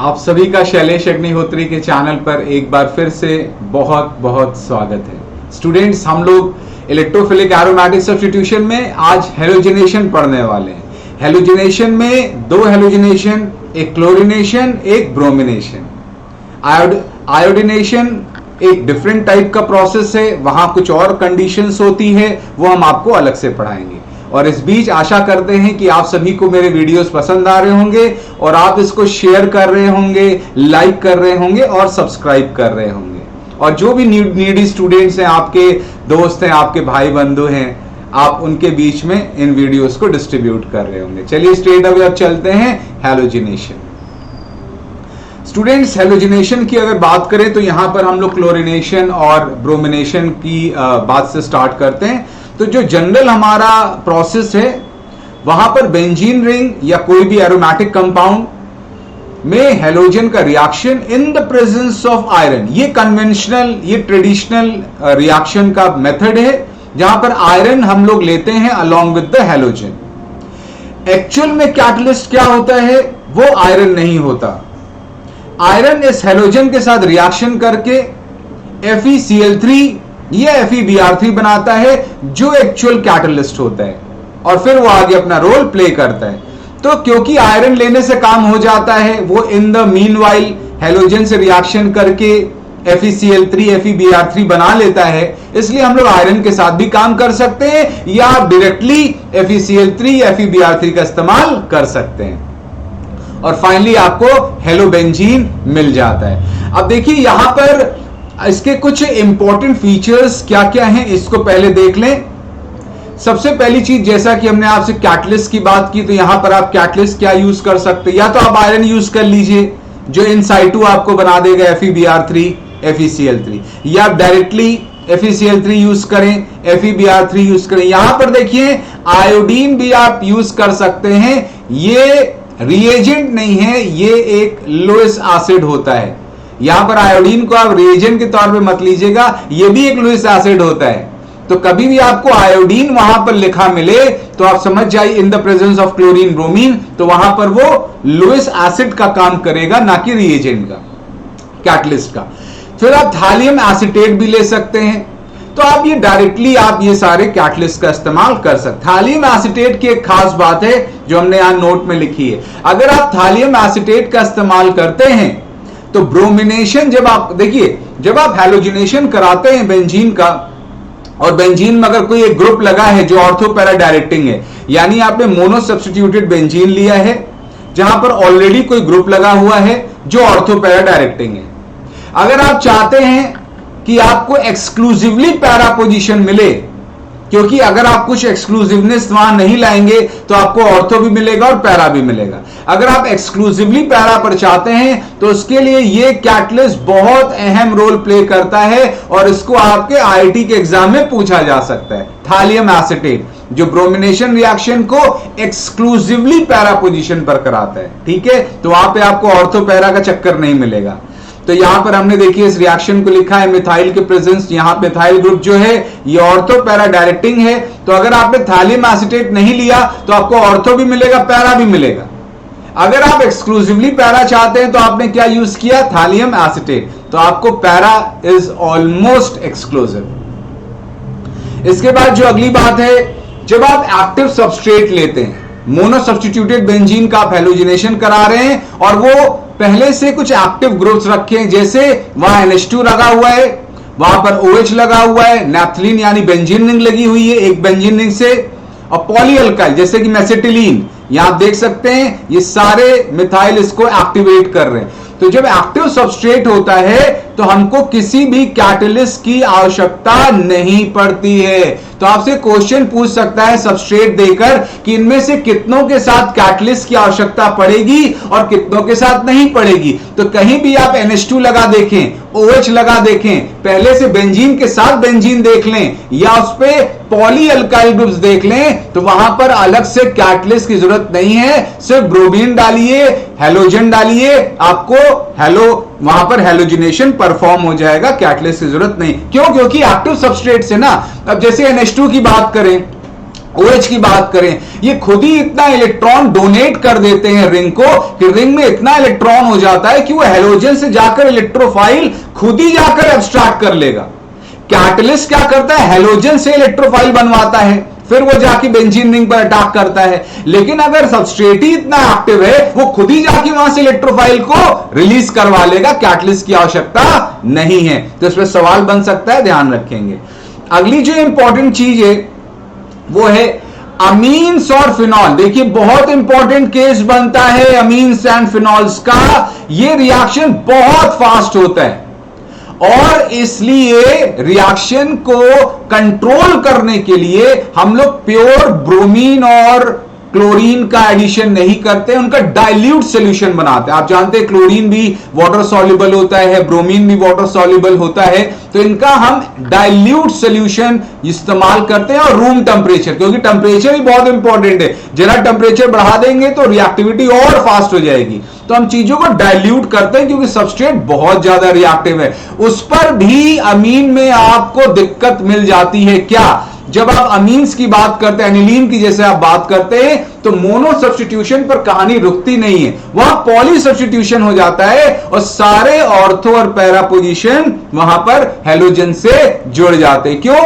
आप सभी का शैलेश अग्निहोत्री के चैनल पर एक बार फिर से बहुत बहुत स्वागत है। स्टूडेंट्स, हम लोग इलेक्ट्रोफिलिक एरोमेटिक सब्स्टिट्यूशन में आज हेलोजिनेशन पढ़ने वाले हैं। हेलोजिनेशन में दो हेलोजिनेशन, एक क्लोरिनेशन, एक ब्रोमिनेशन। आयोडिनेशन एक डिफरेंट टाइप का प्रोसेस है, वहां कुछ और कंडीशंस होती है, वो हम आपको अलग से पढ़ाएंगे। और इस बीच आशा करते हैं कि आप सभी को मेरे वीडियोस पसंद आ रहे होंगे और आप इसको शेयर कर रहे होंगे, लाइक कर रहे होंगे और सब्सक्राइब कर रहे होंगे। और जो भी नीडी स्टूडेंट्स हैं, आपके दोस्त हैं, आपके भाई बंधु हैं, आप उनके बीच में इन वीडियोस को डिस्ट्रीब्यूट कर रहे होंगे। चलिए स्ट्रेट अवे अब चलते हैं हेलोजिनेशन। स्टूडेंट्स, हेलोजिनेशन की अगर बात करें तो यहां पर हम लोग क्लोरिनेशन और ब्रोमिनेशन की बात से स्टार्ट करते हैं। तो जो जनरल हमारा प्रोसेस है, वहां पर बेंजीन रिंग या कोई भी एरोमेटिक कंपाउंड में हेलोजन का reaction in the presence of iron, ये कन्वेंशनल, ये ट्रेडिशनल रिएक्शन का मेथड है, जहां पर आयरन हम लोग लेते हैं along with the halogen. Actual में कैटलिस्ट क्या होता है, वो आयरन नहीं होता। आयरन इस हेलोजन के साथ रिएक्शन करके FeCl3 या FeBr3 बनाता है, जो एक्चुअल कैटलिस्ट होता है, और फिर वो आगे अपना रोल प्ले करता है। तो क्योंकि आयरन लेने से काम हो जाता है, वो इन द मीनवाइल हेलोजन से रिएक्शन करके FeCl3 FeBr3 बना लेता है, इसलिए हम लोग आयरन के साथ भी काम कर सकते हैं या आप डायरेक्टली FeCl3 FeBr3 का इस्तेमाल कर सकते हैं और फाइनली आपको हेलोबेंजीन मिल जाता है। अब देखिए यहां पर इसके कुछ इंपॉर्टेंट फीचर्स क्या क्या हैं, इसको पहले देख लें। सबसे पहली चीज, जैसा कि हमने आपसे कैटलिस्ट की बात की, तो यहां पर आप कैटलिस्ट क्या यूज कर सकते हैं, या तो आप आयरन यूज कर लीजिए जो इन साइटू आपको बना देगा FeBr3 FeCl3, या आप डायरेक्टली FeCl3 यूज करें, FeBr3 यूज करें। यहां पर देखिए आयोडीन भी आप यूज कर सकते हैं। ये रिएजेंट नहीं है, ये एक लुईस एसिड होता है। यहां पर आयोडीन को आप रिएजेंट के तौर पे मत लीजिएगा, ये भी एक लुईस एसिड होता है। तो कभी भी आपको आयोडीन वहां पर लिखा मिले तो आप समझ जाइए इन the presence of chlorine bromine, तो वहां पर वो लुईस एसिड का काम करेगा, ना कि रिएजेंट का, कैटलिस्ट का। फिर आप थालियम एसीटेट भी ले सकते हैं। तो आप ये डायरेक्टली आप ये सारे कैटलिस्ट का इस्तेमाल कर सकते। थालियम एसीटेट की एक खास बात है जो हमने यहां नोट में लिखी है, अगर आप थालियम एसीटेट का इस्तेमाल करते हैं तो ब्रोमिनेशन, जब आप देखिए, जब आप हेलोजिनेशन कराते हैं बेंजीन का, और बेंजीन में अगर कोई एक ग्रुप लगा है जो ऑर्थो पैरा डायरेक्टिंग है, यानी आपने मोनो सब्स्टिट्यूटेड बेंजीन लिया है जहां पर ऑलरेडी कोई ग्रुप लगा हुआ है जो ऑर्थो पैरा डायरेक्टिंग है। अगर आप चाहते हैं कि आपको एक्सक्लूसिवली पैरा पोजीशन मिले, क्योंकि अगर आप कुछ एक्सक्लूसिवनेस वहां नहीं लाएंगे तो आपको ऑर्थो भी मिलेगा और पैरा भी मिलेगा। अगर आप एक्सक्लूसिवली पैरा पर चाहते हैं तो उसके लिए ये कैटलिस्ट बहुत अहम रोल प्ले करता है और इसको आपके IIT के एग्जाम में पूछा जा सकता है। थालियम एसीटेट जो ब्रोमिनेशन रिएक्शन को एक्सक्लूसिवली पैरा पोजीशन पर कराता है, ठीक है, तो वहां पे आपको ऑर्थो पैरा का चक्कर नहीं मिलेगा। तो यहां पर हमने देखिए इस रिएक्शन को लिखा है मिथाइल के प्रेजेंस, यहां पे मिथाइल ग्रुप जो है ये ऑर्थो पैरा डायरेक्टिंग है। तो अगर आपने थालियम एसीटेट नहीं लिया तो आपको ऑर्थो भी मिलेगा, पैरा भी मिलेगा। अगर आप एक्सक्लूसिवली पैरा चाहते हैं तो आपने क्या यूज किया, थालियम एसीटेट, तो आपको पैरा इज ऑलमोस्ट एक्सक्लूसिव। इसके बाद जो अगली बात है, जब आप एक्टिव सबस्ट्रेट लेते हैं, मोनो सब्स्टिट्यूटेड बेंजीन का आप हेलोजिनेशन करा रहे हैं और वो पहले से कुछ एक्टिव ग्रुप्स रखे हैं, जैसे वहां NH2 लगा हुआ है, वहां पर OH लगा हुआ है, नैप्थलीन यानी बेंजीन रिंग लगी हुई है एक बेंजीन रिंग से, और पॉलीअल्काइल जैसे कि मेसेटिलीन, यहां आप देख सकते हैं ये सारे मिथाइल इसको एक्टिवेट कर रहे हैं। तो जब एक्टिव सबस्ट्रेट होता है तो हमको किसी भी कैटलिस्ट की आवश्यकता नहीं पड़ती है। तो आपसे क्वेश्चन पूछ सकता है सबस्ट्रेट देकर कि इनमें से कितनों के साथ कैटलिस्ट की आवश्यकता पड़ेगी और कितनों के साथ नहीं पड़ेगी। तो कहीं भी आप NH2 लगा देखें, OH लगा देखें, पहले से बेंजीन के साथ बेंजीन देख लें या उस पे पॉलीअल्काइल ग्रुप्स देख लें, तो वहां पर अलग से कैटलिस्ट की जरूरत नहीं है। सिर्फ ब्रोमीन डालिए, हेलोजन डालिए, आपको वहां पर हेलोजिनेशन परफॉर्म हो जाएगा, कैटलिस्ट की जरूरत नहीं। क्यों? क्योंकि एक्टिव सबस्ट्रेट से ना, अब जैसे NH2 की बात करें OH की बात करें, ये खुद ही इतना इलेक्ट्रॉन डोनेट कर देते हैं रिंग को कि रिंग में इतना इलेक्ट्रॉन हो जाता है कि वो हेलोजन से जाकर इलेक्ट्रोफाइल खुद ही जाकर एब्स्ट्रैक्ट कर लेगा। कैटलिस्ट क्या करता है, हेलोजन से इलेक्ट्रोफाइल बनवाता है, फिर वो जाके बेंजीन रिंग पर अटैक करता है। लेकिन अगर सबस्ट्रेट ही इतना एक्टिव है, वो खुद ही जाके वहां से इलेक्ट्रोफाइल को रिलीज करवा लेगा, कैटलिस्ट की आवश्यकता नहीं है। तो इस पर सवाल बन सकता है, ध्यान रखेंगे। अगली जो इंपॉर्टेंट चीज है वो है अमीन्स और फिनॉल। देखिए बहुत इंपॉर्टेंट केस बनता है अमीन्स एंड फिनॉल्स का। ये रिएक्शन बहुत फास्ट होता है और इसलिए रिएक्शन को कंट्रोल करने के लिए हम लोग प्योर ब्रोमीन और क्लोरीन का एडिशन नहीं करते, उनका डाइल्यूट सॉल्यूशन बनाते हैं। आप जानते हैं क्लोरीन भी वाटर सॉल्युबल होता है, ब्रोमीन भी वाटर सॉल्युबल होता है, तो इनका हम डाइल्यूट सॉल्यूशन इस्तेमाल करते हैं और रूम टेम्परेचर, क्योंकि टेम्परेचर ही बहुत इंपॉर्टेंट है। जरा टेम्परेचर बढ़ा देंगे तो रिएक्टिविटी और फास्ट हो जाएगी। तो हम चीजों को डाइल्यूट करते हैं क्योंकि सबस्ट्रेट बहुत ज्यादा रिएक्टिव है। उस पर भी अमीन में आपको दिक्कत मिल जाती है। क्या, जब आप अमीन्स की बात करते हैं, एनिलीन की जैसे आप बात करते हैं, तो मोनो सब्स्टिट्यूशन पर कहानी रुकती नहीं है, वहां पॉली सब्स्टिट्यूशन हो जाता है और सारे ऑर्थो और पैरा पोजीशन वहां पर हेलोजन से जुड़ जाते हैं। क्यों?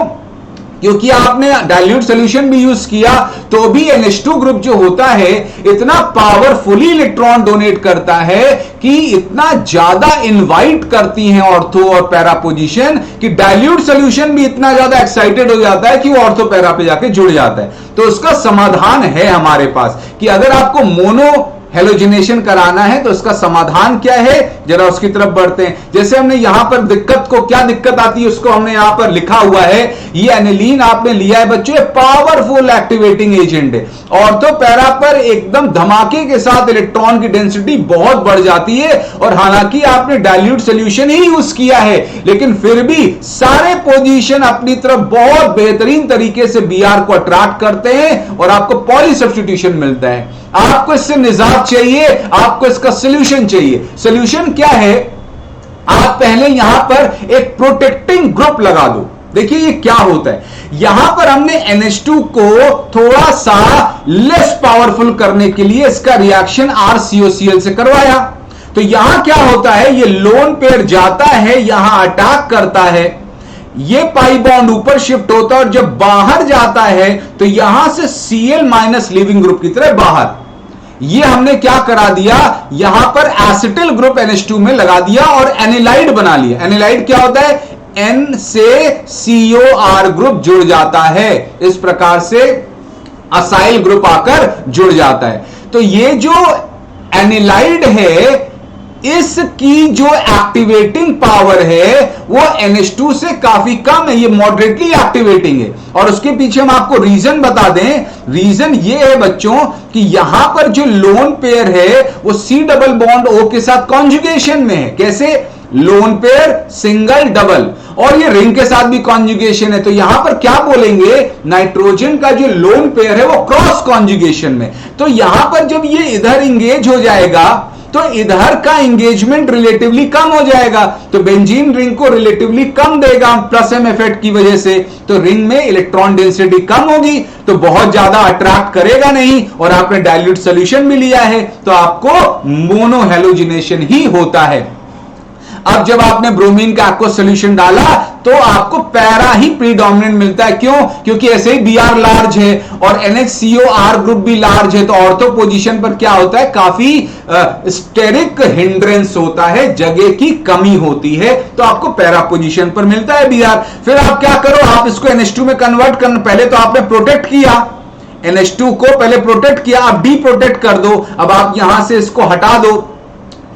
क्योंकि आपने डाइल्यूट सॉल्यूशन भी यूज किया तो भी NH2 ग्रुप जो होता है इतना पावरफुली इलेक्ट्रॉन डोनेट करता है कि इतना ज्यादा इनवाइट करती हैं ऑर्थो और पैरा पोजीशन कि डाइल्यूट सॉल्यूशन भी इतना ज्यादा एक्साइटेड हो जाता है कि वो ऑर्थो पैरा पे जाके जुड़ जाता है। तो उसका समाधान है हमारे पास कि अगर आपको मोनो हेलोजिनेशन कराना है तो इसका समाधान क्या है, जरा उसकी तरफ बढ़ते हैं। जैसे हमने यहां पर दिक्कत को, क्या दिक्कत आती है उसको हमने यहां पर लिखा हुआ है। ये एनिलीन आपने लिया है बच्चों, पावरफुल एक्टिवेटिंग एजेंट है। ऑर्थो पैरा पर एकदम धमाके के साथ इलेक्ट्रॉन की डेंसिटी बहुत बढ़ जाती है और हालांकि आपने डाइल्यूट सॉल्यूशन ही यूज किया है, लेकिन फिर भी सारे पोजीशन अपनी तरफ बहुत बेहतरीन तरीके से Br को अट्रैक्ट करते हैं और आपको पॉली सब्स्टिट्यूशन मिलता है। आपको इससे निजात चाहिए, आपको इसका सॉल्यूशन चाहिए। सॉल्यूशन क्या है, आप पहले यहां पर एक प्रोटेक्टिंग ग्रुप लगा दो। देखिए ये क्या होता है, यहां पर हमने NH2 को थोड़ा सा लेस पावरफुल करने के लिए इसका रिएक्शन RCOCl से करवाया। तो यहां क्या होता है, ये लोन पेयर जाता है, यहां अटैक करता है, ये पाई बॉन्ड ऊपर शिफ्ट होता है और जब बाहर जाता है तो यहां से Cl माइनस लीविंग ग्रुप की तरह बाहर। ये हमने क्या करा दिया, यहां पर एसिटिल ग्रुप NH2 में लगा दिया और एनिलाइड बना लिया। एनिलाइड क्या होता है, N से COR ग्रुप जुड़ जाता है, इस प्रकार से असाइल ग्रुप आकर जुड़ जाता है। तो ये जो एनिलाइड है इसकी जो एक्टिवेटिंग पावर है वो NH2 से काफी कम है, ये मॉडरेटली एक्टिवेटिंग है। और उसके पीछे हम आपको रीजन बता दें, रीजन ये है बच्चों कि यहां पर जो लोन पेयर है वो C डबल बॉन्ड O के साथ कॉन्जुगेशन में है। कैसे, लोन पेयर सिंगल डबल, और ये रिंग के साथ भी कॉन्जुगेशन है। तो यहां पर क्या बोलेंगे, नाइट्रोजन का जो लोन पेयर है वो क्रॉस कॉन्जुगेशन में। तो यहां पर जब ये इधर इंगेज हो जाएगा तो इधर का एंगेजमेंट रिलेटिवली कम हो जाएगा, तो बेंजीन रिंग को रिलेटिवली कम देगा प्लस M इफेक्ट की वजह से। तो रिंग में इलेक्ट्रॉन डेंसिटी कम होगी तो बहुत ज्यादा अट्रैक्ट करेगा नहीं, और आपने डाइल्यूट सॉल्यूशन भी लिया है तो आपको मोनो हेलोजिनेशन ही होता है। अब जब आपने ब्रोमीन का एक्वस सॉल्यूशन डाला तो आपको पैरा ही प्रीडोमिनेंट मिलता है। क्यों? क्योंकि ऐसे ही Br लार्ज है और NHCOR ग्रुप भी लार्ज है, तो ऑर्थो पोजीशन पर क्या होता है, काफी स्टेरिक हिंड्रेंस होता है, जगह की कमी होती है, तो आपको पैरा पोजीशन पर मिलता है Br। फिर आप क्या करो, आप इसको NH2 में कन्वर्ट करना, पहले तो आपने प्रोटेक्ट किया, NH2 को पहले प्रोटेक्ट किया, आप डी प्रोटेक्ट कर दो। अब आप यहां से इसको हटा दो,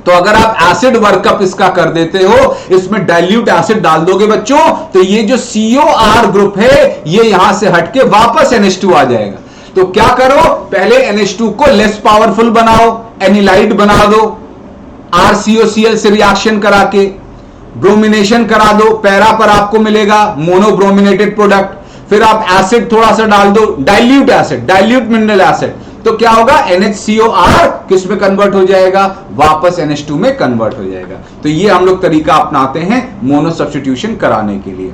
तो अगर आप एसिड वर्कअप इसका कर देते हो, इसमें डाइल्यूट एसिड डाल दोगे बच्चों, तो ये जो COR ग्रुप है ये यहां से हटके वापस NH2 आ जाएगा। तो क्या करो, पहले NH2 को लेस पावरफुल बनाओ, एनिलाइड बना दो, RCOCl से रिएक्शन करा के ब्रोमिनेशन करा दो, पैरा पर आपको मिलेगा मोनो ब्रोमिनेटेड प्रोडक्ट। फिर आप एसिड थोड़ा सा डाल दो, dilute acid, dilute mineral acid, तो क्या होगा, NHCOR किस में कन्वर्ट हो जाएगा, वापस NH2 में कन्वर्ट हो जाएगा। तो ये हम लोग तरीका अपनाते हैं मोनो सब्स्टिट्यूशन कराने के लिए।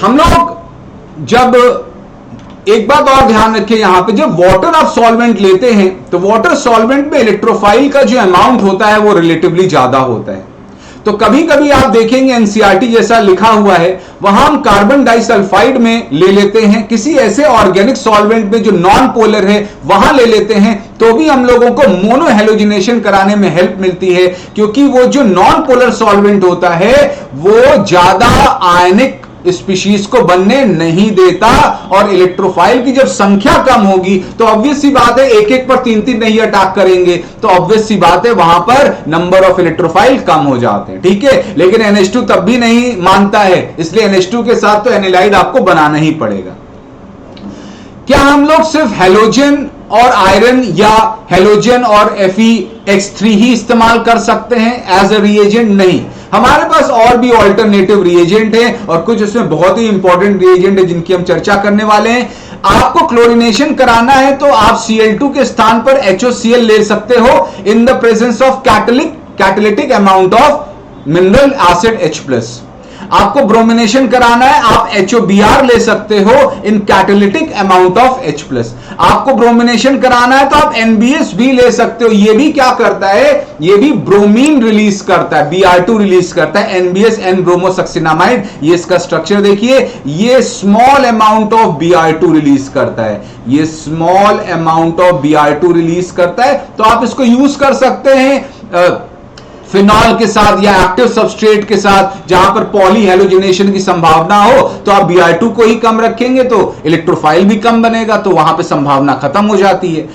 हम लोग जब एक बात और ध्यान रखें यहां पे, जब वाटर आप सॉल्वेंट लेते हैं तो वाटर सॉल्वेंट में इलेक्ट्रोफाइल का जो अमाउंट होता है वो रिलेटिवली ज्यादा होता है। तो कभी कभी आप देखेंगे एनसीईआरटी जैसा लिखा हुआ है, वहां हम कार्बन डाइसल्फाइड में ले लेते हैं, किसी ऐसे ऑर्गेनिक सॉल्वेंट में जो नॉन पोलर है वहां ले लेते हैं, तो भी हम लोगों को मोनो हेलोजिनेशन कराने में हेल्प मिलती है, क्योंकि वो जो नॉन पोलर सॉल्वेंट होता है वो ज्यादा आयनिक स्पीशीज को बनने नहीं देता, और इलेक्ट्रोफाइल की जब संख्या कम होगी तो ऑब्वियस सी बात है एक एक पर तीन तीन नहीं अटैक करेंगे, तो ऑब्वियस सी बात है वहां पर नंबर ऑफ इलेक्ट्रोफाइल कम हो जाते हैं। ठीक है, लेकिन NH2 तब भी नहीं मानता है, इसलिए NH2 के साथ तो एनिलाइड आपको बनाना ही पड़ेगा। क्या हम लोग सिर्फ हेलोजन और आयरन या हेलोजन और FeX3 ही इस्तेमाल कर सकते हैं एज अ रिएजेंट? नहीं, हमारे पास और भी ऑल्टरनेटिव रिएजेंट है, और कुछ उसमें बहुत ही इंपॉर्टेंट रिएजेंट है जिनकी हम चर्चा करने वाले हैं। आपको क्लोरीनेशन कराना है तो आप Cl2 के स्थान पर HOCl ले सकते हो इन the presence of catalytic amount of mineral acid H+। आपको ब्रोमिनेशन कराना है, आप HOBr ले सकते हो इन कैटालिटिक अमाउंट ऑफ H+। आपको ब्रोमिनेशन कराना है तो आप NBS भी ले सकते हो, ये भी क्या करता है, ये भी ब्रोमीन रिलीज करता है, Br2 रिलीज करता है, NBS N ब्रोमोसक्सिनामाइड। ये इसका स्ट्रक्चर देखिए, ये small amount of Br2 release करता है, ये small amount of Br2 release करता है, तो आप इसको यूज कर सकते हैं फिनॉल के साथ या एक्टिव सबस्ट्रेट के साथ, जहां पर पॉली हेलोजिनेशन की संभावना हो, तो आप Br2 को ही कम रखेंगे तो इलेक्ट्रोफाइल भी कम बनेगा, तो वहां पे संभावना खत्म हो जाती है।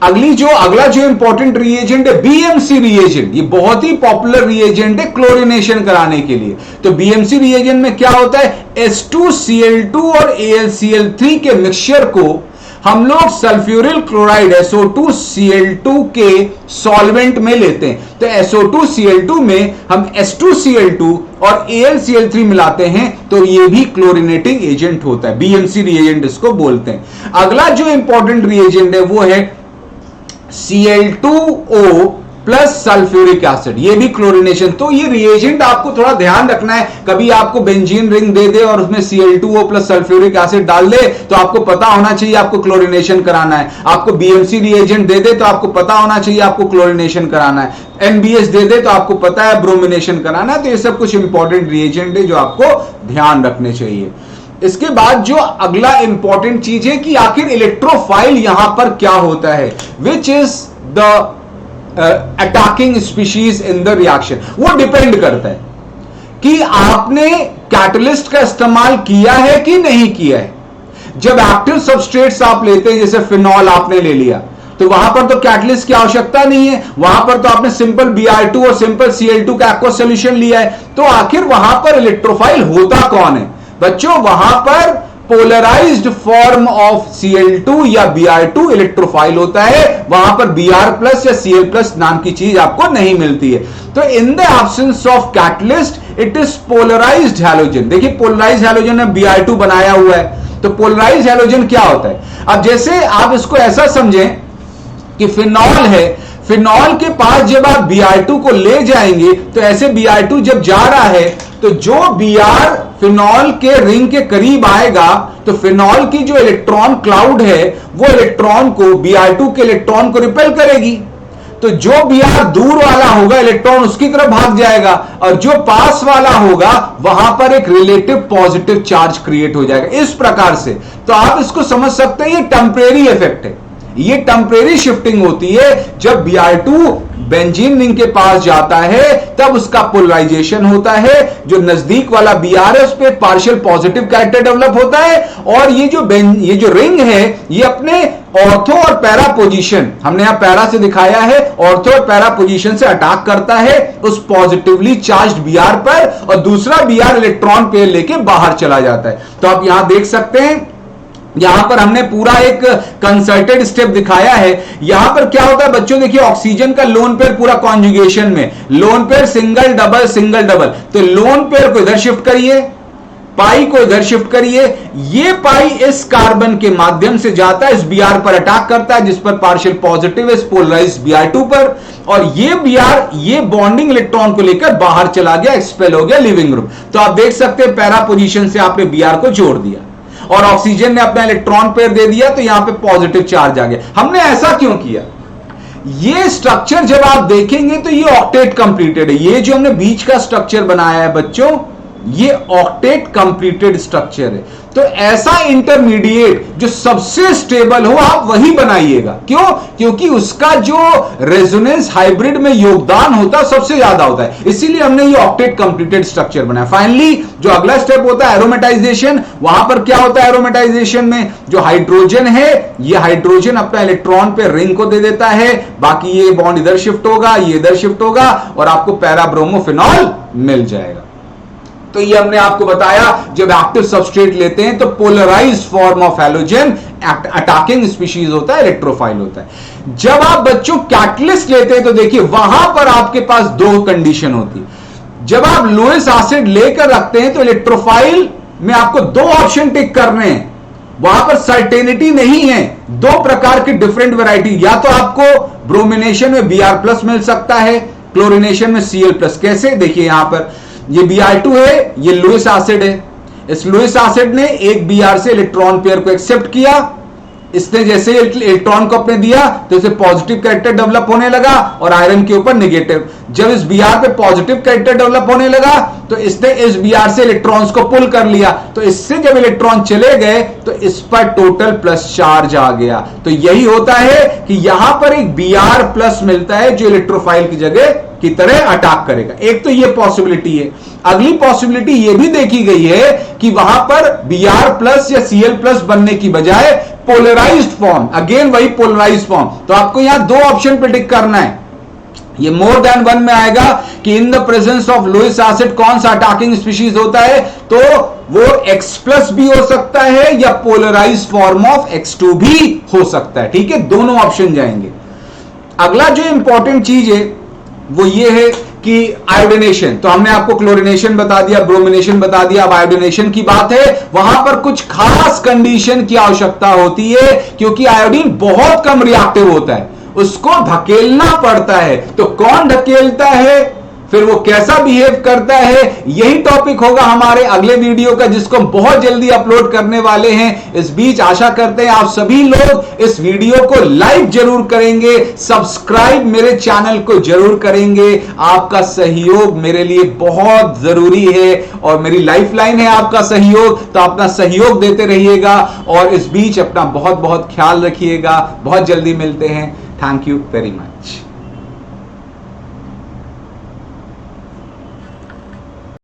अगला जो इंपॉर्टेंट रिएजेंट है BMC रिएजेंट, ये बहुत ही पॉपुलर रिएजेंट है क्लोरीनेशन कराने के लिए। तो BMC रिएजेंट में क्या होता है, H2Cl2 और AlCl3 के मिक्सचर को हम लोग सल्फ्यूरिल क्लोराइड SO2Cl2 के सॉल्वेंट में लेते हैं। तो SO2Cl2 में हम H2Cl2 और AlCl3 मिलाते हैं, तो ये भी क्लोरीनेटिंग एजेंट होता है, BMC रिएजेंट इसको बोलते हैं। अगला जो इंपॉर्टेंट रिएजेंट है वो है Cl2O प्लस सल्फ्यूरिक एसिड, ये भी क्लोरीनेशन। तो ये रिएजेंट आपको थोड़ा ध्यान रखना है, कभी आपको बेंजीन रिंग दे दे और उसमें Cl2O प्लस सल्फ्यूरिक एसिड डाल दे तो आपको पता होना चाहिए आपको क्लोरीनेशन कराना है। आपको BMC रिएजेंट दे दे तो आपको पता होना चाहिए आपको क्लोरीनेशन कराना है। NBS दे दे तो आपको पता है ब्रोमिनेशन कराना है। तो ये सब कुछ इंपॉर्टेंट रिएजेंट है जो आपको ध्यान रखने चाहिए। इसके बाद जो अगला इंपॉर्टेंट चीज है कि आखिर इलेक्ट्रोफाइल यहां पर क्या होता है, which is the attacking species in the reaction. वो डिपेंड करता है कि आपने कैटलिस्ट का इस्तेमाल किया है कि नहीं किया है। जब एक्टिव सबस्ट्रेट्स आप लेते हैं, जैसे फिनॉल आपने ले लिया, तो वहां पर तो कैटलिस्ट की आवश्यकता नहीं है, वहां पर तो आपने सिंपल Br2 और सिंपल Cl2 का एक्वा सॉल्यूशन लिया है। तो आखिर वहां पर इलेक्ट्रोफाइल होता कौन है बच्चों? वहां पर पोलराइज्ड फॉर्म ऑफ Cl2 या Br2 इलेक्ट्रोफाइल होता है, वहां पर Br+ या Cl+ नाम की चीज आपको नहीं मिलती है। तो in the absence of catalyst it is polarised halogen. देखिए पोलराइज्ड हैलोजन में Br2 बनाया हुआ है, तो पोलराइज्ड हैलोजन क्या होता है? अब जैसे आप इसको ऐसा समझें कि फिनॉल है, फिनॉल के पास जब आप Br2 को ले जाएंगे तो ऐसे Br2 जब जा रहा है तो जो Br फिनॉल के रिंग के करीब आएगा तो फिनॉल की जो इलेक्ट्रॉन क्लाउड है वो इलेक्ट्रॉन को Br2 के इलेक्ट्रॉन को रिपेल करेगी। तो जो Br दूर वाला होगा इलेक्ट्रॉन उसकी तरफ भाग जाएगा, और जो पास वाला होगा वहां पर एक रिलेटिव पॉजिटिव चार्ज क्रिएट हो जाएगा। इस प्रकार से तो आप इसको समझ सकते हैं ये टेम्परेरी इफेक्ट है, ये टेम्परेरी शिफ्टिंग होती है। जब Br2 बेंजीन रिंग के पास जाता है तब उसका पोलराइजेशन होता है, जो नजदीक वाला Br है उस पर पार्शियल पॉजिटिव कैरेक्टर डेवलप होता है, और ये जो रिंग है ये अपने ऑर्थो और पैरा पोजीशन, हमने यहां पैरा से दिखाया है, ऑर्थो और पैरा पोजीशन से अटैक करता है उस पॉजिटिवली चार्ज्ड Br पर, और दूसरा Br इलेक्ट्रॉन पेयर लेके बाहर चला जाता है। तो आप यहां देख सकते हैं, यहां पर हमने पूरा एक कंसर्टेड स्टेप दिखाया है। यहां पर क्या होता है बच्चों, देखिए ऑक्सीजन का लोन पेयर पूरा कॉन्जुगेशन में, lone pair single double single double, तो लोन पेयर को इधर शिफ्ट करिए, पाई को इधर शिफ्ट करिए, ये पाई इस कार्बन के माध्यम से जाता है, इस Br पर अटैक करता है जिस पर पार्शियल पॉजिटिव है पोलराइज्ड Br2 पर, और ये Br ये बॉन्डिंग इलेक्ट्रॉन को लेकर बाहर चला गया, एक्सपेल हो गया लिविंग ग्रुप। तो आप देख सकते हैं पैरा पोजीशन से आपने Br को जोड़ दिया, और ऑक्सीजन ने अपना इलेक्ट्रॉन पेयर दे दिया तो यहां पे पॉजिटिव चार्ज आ गया। हमने ऐसा क्यों किया? ये स्ट्रक्चर जब आप देखेंगे तो ये ऑक्टेट कंप्लीटेड है। ये जो हमने बीच का स्ट्रक्चर बनाया है बच्चों, ये ऑक्टेट कंप्लीटेड स्ट्रक्चर है। तो ऐसा इंटरमीडिएट जो सबसे स्टेबल हो आप वही बनाइएगा। क्यों? क्योंकि उसका जो रेजोनेंस हाइब्रिड में योगदान होता है सबसे ज्यादा होता है, इसीलिए हमने ये ऑक्टेट कंप्लीटेड स्ट्रक्चर बनाया। फाइनली जो अगला स्टेप होता है एरोमेटाइजेशन, वहां पर क्या होता है एरोमेटाइजेशन में? जो हाइड्रोजन है, ये हाइड्रोजन अपना इलेक्ट्रॉन पे रिंग को दे देता है, बाकी ये बॉन्ड इधर शिफ्ट होगा, ये इधर शिफ्ट होगा और आपको पैरा ब्रोमोफिनॉल मिल जाएगा। तो ये हमने आपको बताया, जब एक्टिव सबस्ट्रेट लेते हैं तो polarised form of halogen attacking species होता है, इलेक्ट्रोफाइल होता है। जब आप बच्चों कैटलिस्ट लेते हैं तो देखिए वहां पर आपके पास दो कंडीशन होती है। जब आप लुईस एसिड लेकर रखते हैं तो इलेक्ट्रोफाइल में आपको दो ऑप्शन टिक करने हैं, वहां पर सर्टेनिटी नहीं है। दो प्रकार की डिफरेंट वैरायटी, या तो आपको ब्रोमिनेशन में Br+ मिल सकता है, क्लोरिनेशन में Cl+। कैसे? देखिए यहां पर ये Br2 है, ये लुईस एसिड है। इस लुईस एसिड ने एक Br से इलेक्ट्रॉन पेयर को एक्सेप्ट किया, इसने जैसे इलेक्ट्रॉन को अपने दिया तो इसे पॉजिटिव कैरेक्टर डेवलप होने लगा और आयरन के ऊपर नेगेटिव। जब इस Br पे पॉजिटिव कैरेक्टर डेवलप होने लगा तो इसने इस Br से इलेक्ट्रॉन्स को पुल कर लिया, तो इससे जब इलेक्ट्रॉन चले गए तो इस पर टोटल प्लस चार्ज आ गया। तो यही होता है कि यहां पर एक Br+ मिलता है जो इलेक्ट्रोफाइल की जगह की तरह अटैक करेगा। एक तो ये पॉसिबिलिटी है। अगली पॉसिबिलिटी ये भी देखी गई है कि वहां पर Br+ या Cl+ बनने की बजाय पोलराइज्ड फॉर्म, अगेन वही पोलराइज्ड फॉर्म, तो आपको यहां दो ऑप्शन पे टिक करना है। ये मोर देन वन में आएगा कि in the presence of Lewis acid कौन सा अटैकिंग स्पीशीज होता है, तो वो X+ भी हो सकता है या पोलराइज्ड फॉर्म ऑफ X2 भी हो सकता है। ठीक है, दोनों ऑप्शन जाएंगे। अगला जो इंपॉर्टेंट चीज है वो ये है कि आयोडिनेशन। तो हमने आपको क्लोरिनेशन बता दिया, ब्रोमिनेशन बता दिया, अब आयोडिनेशन की बात है। वहां पर कुछ खास कंडीशन की आवश्यकता होती है, क्योंकि आयोडीन बहुत कम रिएक्टिव होता है, उसको धकेलना पड़ता है। तो कौन धकेलता है, फिर वो कैसा बिहेव करता है, यही टॉपिक होगा हमारे अगले वीडियो का, जिसको हम बहुत जल्दी अपलोड करने वाले हैं। इस बीच आशा करते हैं आप सभी लोग इस वीडियो को लाइक जरूर करेंगे, सब्सक्राइब मेरे चैनल को जरूर करेंगे। आपका सहयोग मेरे लिए बहुत जरूरी है और मेरी लाइफलाइन है आपका सहयोग, तो अपना सहयोग देते रहिएगा और इस बीच अपना बहुत बहुत ख्याल रखिएगा। बहुत जल्दी मिलते हैं। Thank you very much.